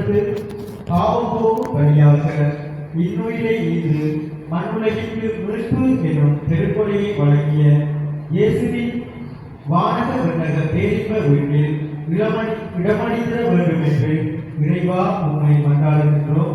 கொடுத்து பாவம் போக்கும் வழியாக இன்னுயிரை ஈந்து மண்ணுலகிற்கு மீட்பு என்னும் திருக்கொடையை வழங்கிய இயேசுவின் வானக விண்ணக பேரின்ப வீட்டில் இடமணிந்திட வேண்டும் என்று இறைவா உம்மை மன்றாடுகின்றோம்.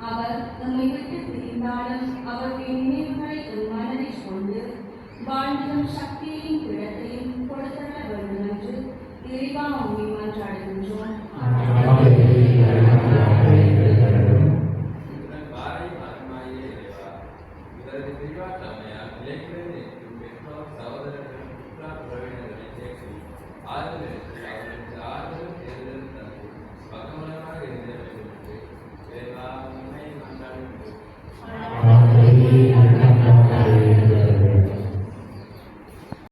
அவர் நம்மை விட்டு பிரிந்தாலும் அவருடைய நினைவுகளை மனதில் கொண்டு வாழ்ந்திடும் சக்தியையும் இடத்தையும் கொடுத்தர வேண்டும் என்று இறைவா உண்மை மன்றாடுகின்றோம். பாறை ஆத்மாயே இறைவா, இவரது பிரிவாற்றமையால் இளைஞரின்